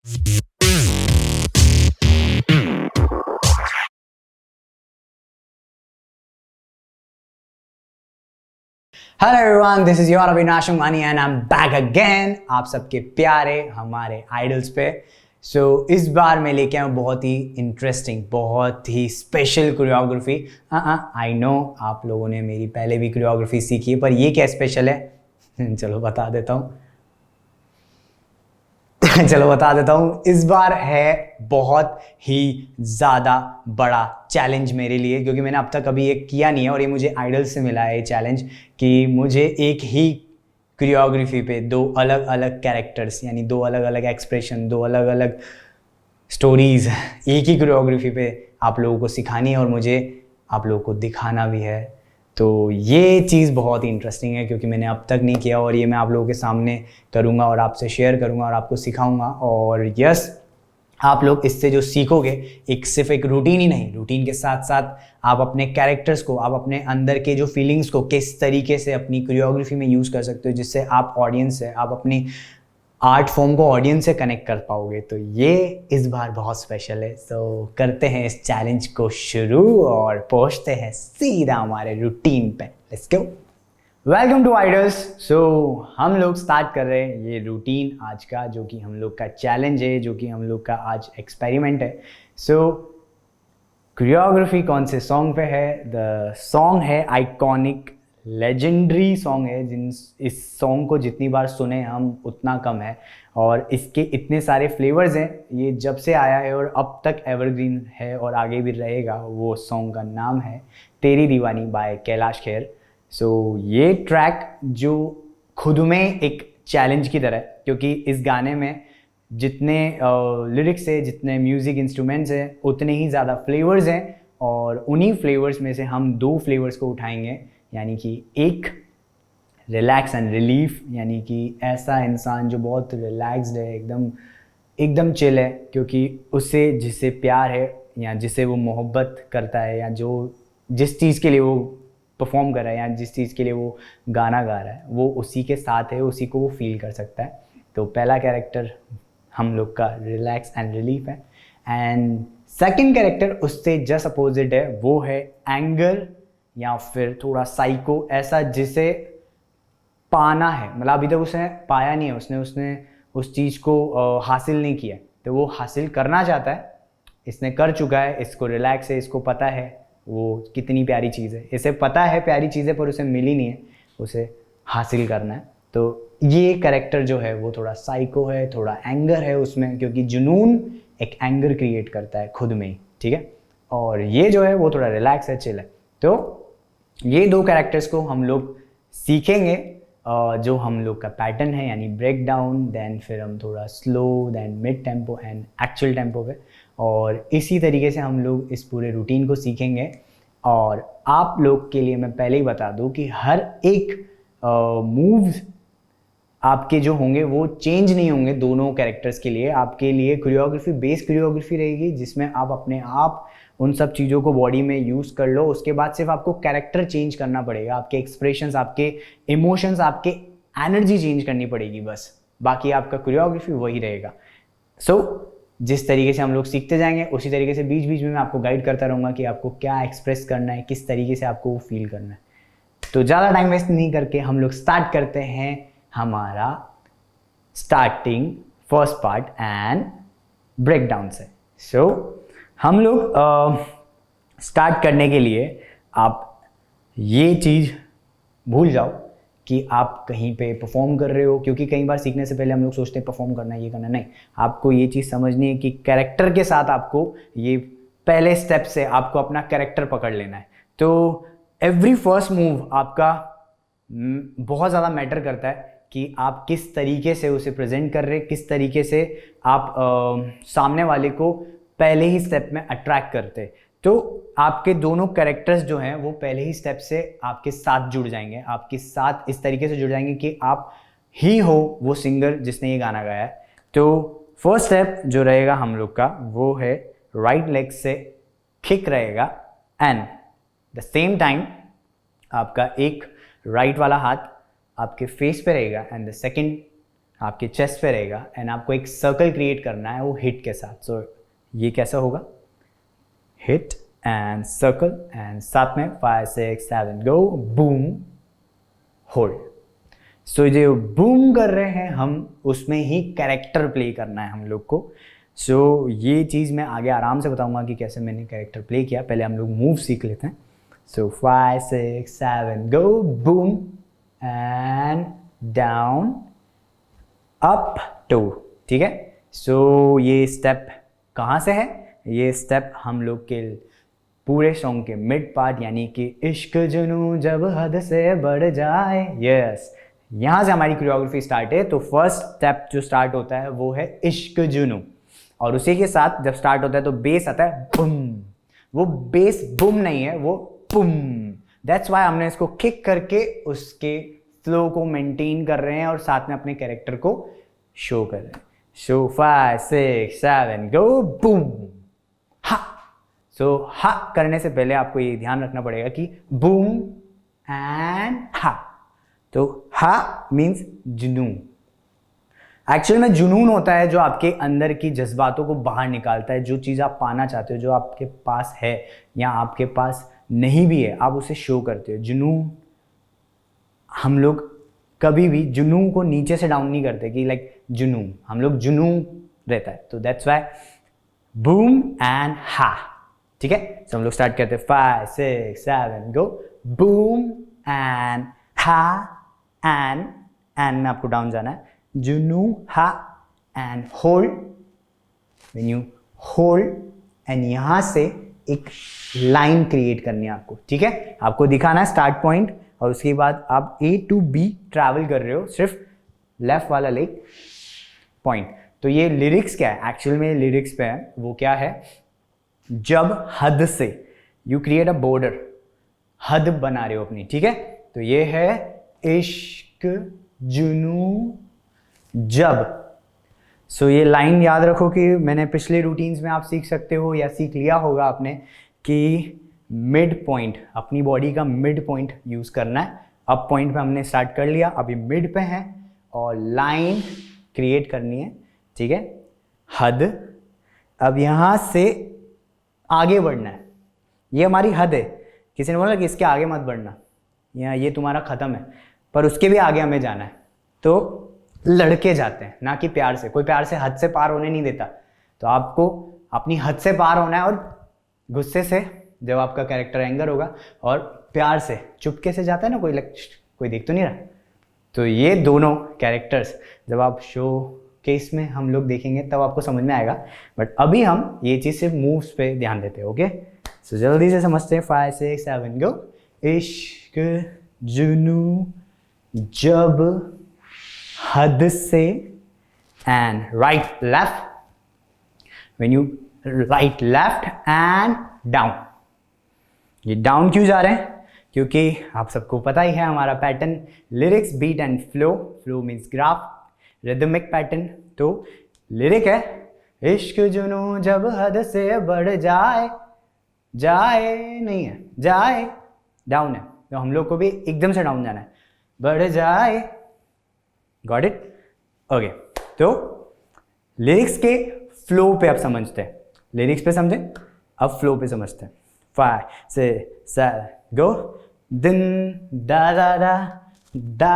Hello everyone, this is your Avinash Ambani and I am back again आप सबके प्यारे हमारे आइडल्स पे। इस बार मैं लेके आया हूँ बहुत ही इंटरेस्टिंग, बहुत ही स्पेशल कोरियोग्राफी। आई नो आप लोगों ने मेरी पहले भी कोरियोग्राफी सीखी है, पर ये क्या स्पेशल है चलो बता देता हूँ इस बार है बहुत ही ज़्यादा बड़ा चैलेंज मेरे लिए, क्योंकि मैंने अब तक कभी ये किया नहीं है और ये मुझे आइडल से मिला है ये चैलेंज कि मुझे एक ही कोरियोग्राफी पे दो अलग अलग कैरेक्टर्स, यानी दो अलग अलग एक्सप्रेशन, दो अलग अलग स्टोरीज एक ही कोरियोग्राफी पे आप लोगों को सिखानी है और मुझे आप लोगों को दिखाना भी है। तो ये चीज़ बहुत ही इंटरेस्टिंग है क्योंकि मैंने अब तक नहीं किया और ये मैं आप लोगों के सामने करूँगा और आपसे शेयर करूँगा और आपको सिखाऊंगा। और यस, आप लोग इससे जो सीखोगे सिर्फ एक रूटीन ही नहीं, रूटीन के साथ साथ आप अपने कैरेक्टर्स को, आप अपने अंदर के जो फीलिंग्स को किस तरीके से अपनी कोरियोग्राफी में यूज़ कर सकते हो, जिससे आप ऑडियंस से, आप अपनी आर्ट फॉर्म को ऑडियंस से कनेक्ट कर पाओगे। तो ये इस बार बहुत स्पेशल है। करते हैं इस चैलेंज को शुरू और पहुंचते हैं सीधा हमारे रूटीन पे। Let's go. Welcome to idols. हम लोग स्टार्ट कर रहे हैं ये रूटीन आज का, जो कि हम लोग का चैलेंज है, जो कि हम लोग का आज एक्सपेरिमेंट है। कोरियोग्राफी कौन से सॉन्ग पे है? द सॉन्ग है आइकॉनिक, लेजेंडरी सॉन्ग है। इस सॉन्ग को जितनी बार सुने हम उतना कम है और इसके इतने सारे फ्लेवर्स हैं। ये जब से आया है और अब तक एवरग्रीन है और आगे भी रहेगा। वो सॉन्ग का नाम है तेरी दीवानी बाय कैलाश खेर। ये ट्रैक जो खुद में एक चैलेंज की तरह है, क्योंकि इस गाने में जितने लिरिक्स है, जितने म्यूज़िक इंस्ट्रूमेंट्स हैं, उतने ही ज़्यादा फ्लेवर्स हैं और उन्हीं फ्लेवर्स में से हम दो फ्लेवर्स को उठाएंगे, यानी कि एक रिलैक्स एंड रिलीफ, यानी कि ऐसा इंसान जो बहुत रिलैक्स्ड है, एकदम चिल है, क्योंकि उससे जिससे प्यार है या जिसे वो मोहब्बत करता है या जिस चीज़ के लिए वो परफॉर्म कर रहा है या जिस चीज़ के लिए वो गाना गा रहा है, वो उसी के साथ है, उसी को वो फील कर सकता है। तो पहला कैरेक्टर हम लोग का रिलैक्स एंड रिलीफ है एंड सेकंड कैरेक्टर उससे जस्ट अपोजिट है, वो है एंगर या फिर थोड़ा साइको, ऐसा जिसे पाना है, मतलब अभी तक उसने पाया नहीं है, उसने उस चीज़ को हासिल नहीं किया, तो वो हासिल करना चाहता है। इसने कर चुका है, इसको रिलैक्स है, इसको पता है वो कितनी प्यारी चीज़ है, इसे पता है प्यारी चीज़ है पर उसे मिली नहीं है, उसे हासिल करना है। तो ये कैरेक्टर जो है वो थोड़ा साइको है, थोड़ा एंगर है उसमें, क्योंकि जुनून एक एंगर क्रिएट करता है खुद में ही, ठीक है। और ये जो है वो थोड़ा रिलैक्स है, चिल है। तो ये दो कैरेक्टर्स को हम लोग सीखेंगे, जो हम लोग का पैटर्न है, यानी ब्रेक डाउन, देन फिर हम थोड़ा slow, then mid tempo and actual tempo पे, और इसी तरीके से हम लोग इस पूरे रूटीन को सीखेंगे। और आप लोग के लिए मैं पहले ही बता दूं कि हर एक मूव्स आपके जो होंगे वो चेंज नहीं होंगे दोनों कैरेक्टर्स के लिए। आपके लिए कोरियोग्राफी बेस कोरियोग्राफी रहेगी, जिसमें आप अपने आप उन सब चीज़ों को बॉडी में यूज़ कर लो। उसके बाद सिर्फ आपको कैरेक्टर चेंज करना पड़ेगा, आपके एक्सप्रेशंस, आपके इमोशंस, आपके एनर्जी चेंज करनी पड़ेगी बस, बाकी आपका कोरियोग्राफी वही रहेगा। जिस तरीके से हम लोग सीखते जाएंगे उसी तरीके से बीच बीच में मैं आपको गाइड करता रहूँगा कि आपको क्या एक्सप्रेस करना है, किस तरीके से आपको वो फील करना है। तो ज़्यादा टाइम वेस्ट नहीं करके हम लोग स्टार्ट करते हैं हमारा starting first part and break down से। हम लोग स्टार्ट करने के लिए आप ये चीज़ भूल जाओ कि आप कहीं पे परफॉर्म कर रहे हो, क्योंकि कई बार सीखने से पहले हम लोग सोचते हैं परफॉर्म करना है, ये करना, नहीं। आपको ये चीज़ समझनी है कि कैरेक्टर के साथ आपको ये पहले स्टेप से आपको अपना कैरेक्टर पकड़ लेना है। तो एवरी फर्स्ट मूव आपका बहुत ज़्यादा मैटर करता है कि आप किस तरीके से उसे प्रेजेंट कर रहे हैं, किस तरीके से आप सामने वाले को पहले ही स्टेप में अट्रैक्ट करते। तो आपके दोनों कैरेक्टर्स जो हैं वो पहले ही स्टेप से आपके साथ जुड़ जाएंगे, आपके साथ इस तरीके से जुड़ जाएंगे कि आप ही हो वो सिंगर जिसने ये गाना गाया है। तो फर्स्ट स्टेप जो रहेगा हम लोग का वो है राइट लेग से किक रहेगा एंड द सेम टाइम आपका एक राइट वाला हाथ आपके फेस पे रहेगा एंड द सेकंड आपके चेस्ट पे रहेगा एंड आपको एक सर्कल क्रिएट करना है वो हिट के साथ. सो ये कैसा होगा, हिट एंड सर्कल एंड साथ में 5 6 7 गो, बूम, होल्ड. सो जो बूम कर रहे हैं हम, उसमें ही कैरेक्टर प्ले करना है हम लोग को. सो ये चीज़ मैं आगे आराम से बताऊंगा कि कैसे मैंने कैरेक्टर प्ले किया. पहले हम लोग मूव सीख लेते हैं. So 5 6 7 go, boom and down, up, two. ठीक है. सो ये स्टेप कहाँ से है, ये स्टेप हम लोग के पूरे सॉन्ग के मिड पार्ट, यानी कि इश्क जुनू जब हद से बढ़ जाए, यस, यहाँ से हमारी कोरियोग्राफी स्टार्ट है. तो फर्स्ट स्टेप जो स्टार्ट होता है वो है इश्क जुनू, और उसी के साथ जब स्टार्ट होता है तो बेस आता है बुम. वो बेस बुम नहीं है, वो बुम. दैट्स वाई हमने इसको किक करके उसके फ्लो को मेंटेन कर रहे हैं और साथ में अपने कैरेक्टर को शो कर रहे हैं. सो 5 6 7 गो, बूम, हा. सो हा करने से पहले आपको ये ध्यान रखना पड़ेगा कि बूम एंड हा. तो हा मीन्स जुनून. एक्चुअल में जुनून होता है जो आपके अंदर की जज्बातों को बाहर निकालता है. जो चीज़ आप पाना चाहते हो, जो आपके पास है या आपके पास नहीं भी है, आप उसे शो करते हो. जुनून, हम लोग कभी भी जुनून को नीचे से डाउन नहीं करते कि लाइक जुनून, हम लोग जुनून रहता है. तो दैट्स वाई बूम एंड हा. ठीक है. तो हम लोग स्टार्ट करते हैं 5 6 7 गो, बूम एंड हा एंड में आपको डाउन जाना है. जुनू, हा and hold. When you hold and यहां से एक लाइन क्रिएट करनी है आपको. ठीक है. आपको दिखाना है स्टार्ट पॉइंट और उसके बाद आप A to B ट्रैवल कर रहे हो, सिर्फ लेफ्ट वाला लेग पॉइंट. तो ये लिरिक्स क्या है, एक्चुअल में लिरिक्स पे है. वो क्या है, जब हद से, यू क्रिएट अ बॉर्डर, हद बना रहे हो अपनी. ठीक है. तो ये है इश्क जुनू जब. सो ये लाइन याद रखो कि मैंने पिछले रूटीन्स में आप सीख सकते हो या सीख लिया होगा आपने कि मिड पॉइंट, अपनी बॉडी का मिड पॉइंट यूज करना है. अप पॉइंट पे हमने स्टार्ट कर लिया, अभी मिड पे है और लाइन क्रिएट करनी है. ठीक है. हद. अब यहां से आगे बढ़ना है. ये हमारी हद है. किसी ने बोला कि इसके आगे मत बढ़ना, या ये तुम्हारा खत्म है, पर उसके भी आगे हमें जाना है. तो लड़के जाते हैं, ना कि प्यार से. कोई प्यार से हद से पार होने नहीं देता. तो आपको अपनी हद से पार होना है, और गुस्से से जब आपका कैरेक्टर एंगर होगा, और प्यार से चुपके से जाता है ना, कोई देख तो नहीं रहा. तो ये दोनों कैरेक्टर्स जब आप शो केस में हम लोग देखेंगे तब आपको समझ में आएगा. बट अभी हम ये चीज़ सिर्फ मूव्स पे ध्यान देते हैं. ओके. सो जल्दी से समझते हैं. 5 6 7 गो. इश्क जुनू जब हद से and right left. When you right left and down. ये डाउन क्यों जा रहे हैं, क्योंकि आप सबको पता ही है हमारा pattern lyrics, beat and flow. Flow means graph, rhythmic pattern. तो लिरिक है इश्क जुनू जब हद से बढ़ जाए, जाए नहीं है, जाए डाउन है. तो हम लोग को भी एकदम से डाउन जाना है, बढ़ जाए. Got it. ओके. तो लिरिक्स के फ्लो पे आप समझते हैं. लिरिक्स पे समझे, अब फ्लो पे समझते हैं. 5 6 7 गो. दिन दा दा दा दा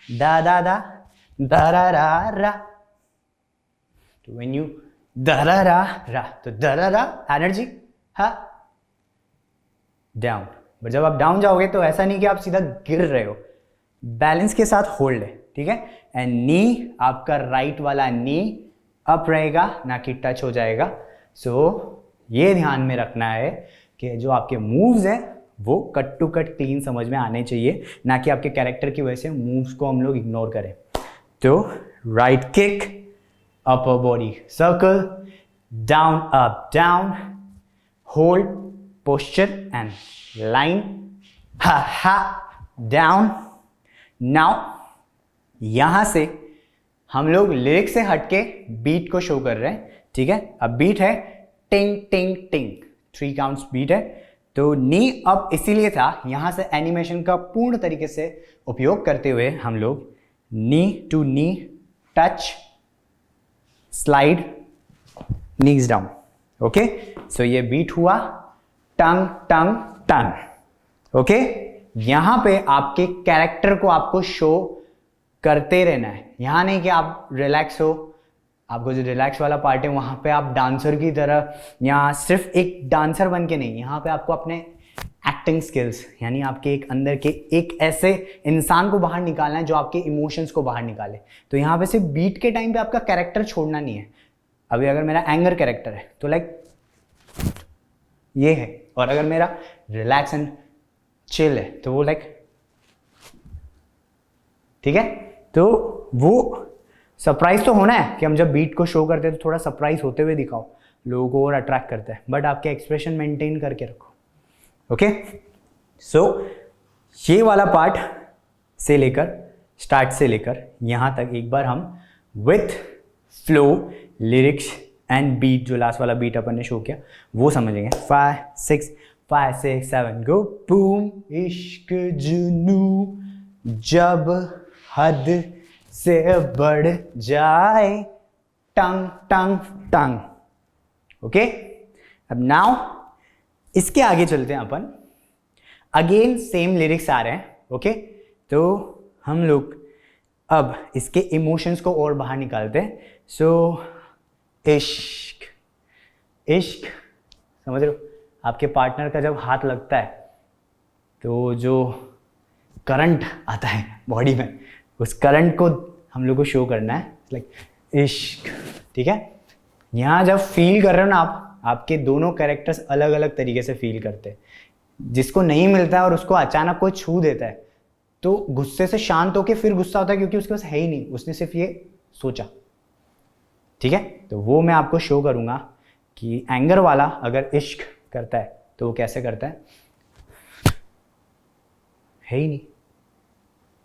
दा दा दा दा रा रा रा. तो व्हेन यू दा रा रा रा, तो दा रा रा एनर्जी, हा डाउन. बट जब आप डाउन जाओगे तो ऐसा नहीं कि आप सीधा गिर रहे हो, बैलेंस के साथ होल्ड है. ठीक है. एंड नी, आपका राइट वाला नी अप रहेगा, ना कि टच हो जाएगा. सो ये ध्यान में रखना है कि जो आपके मूव्स हैं वो कट टू कट क्लीन समझ में आने चाहिए, ना कि आपके कैरेक्टर की वजह से मूव्स को हम लोग इग्नोर करें. तो right kick, upper body circle, down up down, hold posture and line, हा हा डाउन. नाउ यहां से हम लोग लिरिक्स से हटके बीट को शो कर रहे हैं. ठीक है. अब बीट है टिंग टिंग टिंग, 3 काउंट्स बीट है. तो नी अप इसीलिए था, यहां से एनिमेशन का पूर्ण तरीके से उपयोग करते हुए हम लोग knee to knee touch, slide, knees down. Okay, so ये बीट हुआ, टंग टंग टंग. ओके, यहां पे आपके कैरेक्टर को आपको शो करते रहना है. यहां नहीं कि आप रिलैक्स हो, आपको जो रिलैक्स वाला पार्ट है वहां पे आप डांसर की तरह, यहाँ सिर्फ एक डांसर बन के नहीं, यहाँ पे आपको अपने एक्टिंग स्किल्स, यानी आपके एक अंदर के एक ऐसे इंसान को बाहर निकालना है जो आपके इमोशंस को बाहर निकाले. तो यहाँ पे सिर्फ बीट के टाइम पे आपका कैरेक्टर छोड़ना नहीं है. अभी अगर मेरा एंगर कैरेक्टर है तो लाइक ये है, और अगर मेरा रिलैक्स एंड चिल है तो वो लाइक, ठीक है. तो वो सरप्राइज तो होना है कि हम जब बीट को शो करते हैं तो थोड़ा सरप्राइज होते हुए दिखाओ, लोगों को और अट्रैक्ट करता है, बट आपके एक्सप्रेशन मेंटेन करके रखो. ओके, सो ये वाला पार्ट से लेकर, स्टार्ट से लेकर यहां तक एक बार हम with flow, lyrics and beat, जो लास्ट वाला बीट अपन ने शो किया वो समझेंगे. 5 6 5 6 7 गो. बूम, इश्क जुनू जब हद से बढ़ जाए, टंग टंग टंग. ओके, अब नाउ इसके आगे चलते हैं अपन. अगेन सेम लिरिक्स आ रहे हैं. ओके, तो हम लोग अब इसके इमोशंस को और बाहर निकालते हैं. सो इश्क, इश्क समझ रहे हो, आपके पार्टनर का जब हाथ लगता है तो जो करंट आता है बॉडी में, उस करंट को हम लोग को शो करना है, लाइक इश्क. ठीक है, यहाँ जब फील कर रहे हो ना आप, आपके दोनों कैरेक्टर्स अलग अलग तरीके से फील करते हैं. जिसको नहीं मिलता है और उसको अचानक कोई छू देता है तो गुस्से से शांत होके फिर गुस्सा होता है, क्योंकि उसके पास है ही नहीं, उसने सिर्फ ये सोचा. ठीक है, तो वो मैं आपको शो करूंगा कि एंगर वाला अगर इश्क करता है तो वो कैसे करता है ही नहीं.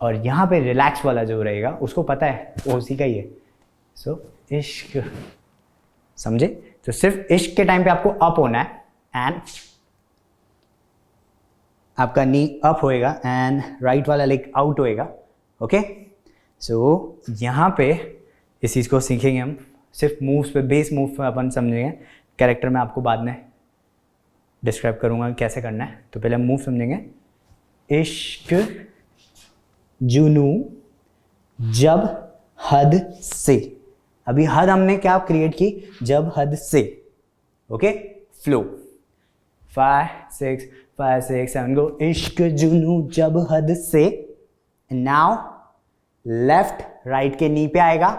और यहाँ पे रिलैक्स वाला जो रहेगा उसको पता है वो उसी का ही है. सो इश्क, समझे. तो सिर्फ इश्क के टाइम पे आपको अप होना है, एंड आपका नी अप होएगा एंड राइट वाला लेग आउट होएगा. ओके, सो यहाँ पे इस चीज़ को सीखेंगे हम. सिर्फ मूव्स पे, बेस मूव पे अपन समझेंगे. कैरेक्टर में आपको बाद में डिस्क्राइब करूँगा कैसे करना है. तो पहले हम मूव समझेंगे. इश्क जुनू जब हद से. अभी हद हमने क्या क्रिएट की, जब हद से. Okay, flow. 5 6 5 6 7 गो. इश्क जुनू जब हद से. नाउ लेफ्ट राइट के नी पे आएगा,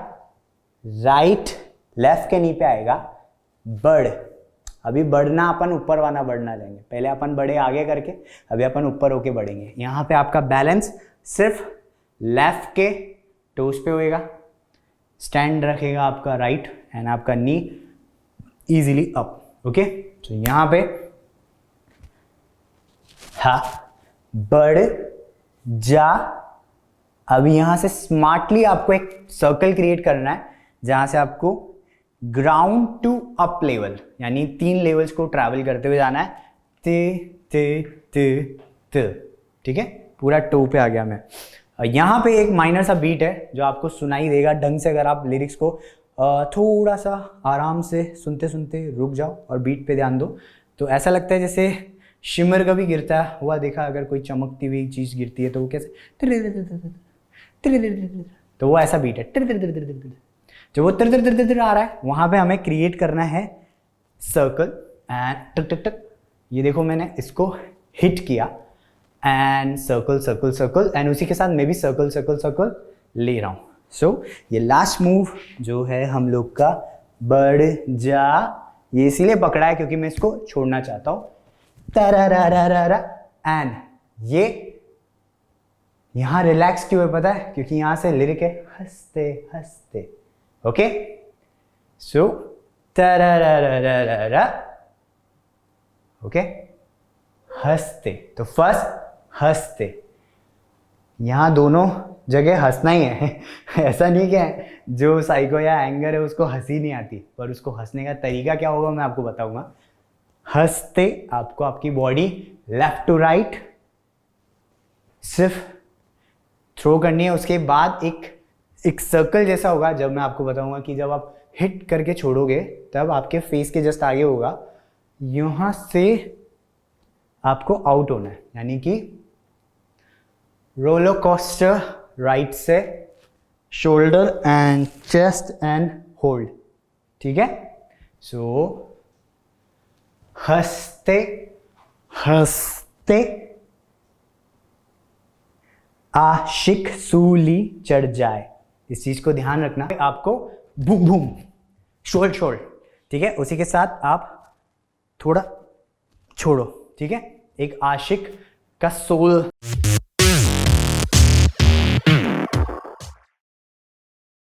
राइट लेफ्ट के नी पे आएगा. बढ़, अभी बढ़ना अपन ऊपर वाला बढ़ना लेंगे. पहले अपन बढ़े आगे करके, अभी अपन ऊपर होके बढ़ेंगे. यहाँ पे आपका बैलेंस सिर्फ लेफ्ट के टोस पे होएगा. स्टैंड रखेगा आपका राइट एंड आपका नी इजीली अप. ओके, तो यहाँ पे हा, बढ़ जा. अभी यहां से स्मार्टली आपको एक सर्कल क्रिएट करना है जहां से आपको ग्राउंड टू अप लेवल, यानी 3 लेवल्स को ट्रैवल करते हुए जाना है. ते ते ते ते. ठीक है, पूरा टो पे आ गया मैं. यहाँ पे एक माइनर सा बीट है जो आपको सुनाई देगा ढंग से अगर आप लिरिक्स को थोड़ा सा आराम से सुनते सुनते रुक जाओ और बीट पे ध्यान दो. तो ऐसा लगता है जैसे शिमर कभी गिरता हुआ देखा, अगर कोई चमकती हुई चीज़ गिरती है तो वो कैसे, तो वो ऐसा बीट है. जो वो तिर तिर तिर तिर आ रहा है वहाँ पे हमें क्रिएट करना है सर्कल एंड टक टक टक. ये देखो मैंने इसको हिट किया and circle circle circle, and उसी के साथ मैं भी सर्कल सर्कल सर्कल ले रहा हूँ. सो ये लास्ट मूव जो है हम लोग का बढ़ जा, ये इसीलिए पकड़ा है क्योंकि मैं इसको छोड़ना चाहता हूँ. तरारारारा, एंड ये यहाँ रिलैक्स क्यों है पता है, क्योंकि यहाँ से लिरिक है हंसते हंसते. ओके, सो तरारारारा. ओके, हंसते. तो फर्स्ट हंसते, यहाँ दोनों जगह हंसना ही है. ऐसा नहीं कि जो साइको या एंगर है उसको हंसी नहीं आती, पर उसको हंसने का तरीका क्या होगा मैं आपको बताऊंगा. हंसते आपको आपकी बॉडी लेफ्ट टू राइट सिर्फ थ्रो करनी है. उसके बाद एक एक सर्कल जैसा होगा, जब मैं आपको बताऊंगा कि जब आप हिट करके छोड़ोगे तब आपके फेस के जस्ट आगे होगा, यहां से आपको आउट होना है, यानी कि रोलर कोस्टर राइट से shoulder and chest and hold, ठीक है। सो हंसते हंसते आशिक सूली चढ़ जाए, इस चीज को ध्यान रखना। आपको बूम बूम शोल शोल, ठीक है, उसी के साथ आप थोड़ा छोड़ो, ठीक है। एक आशिक का सोल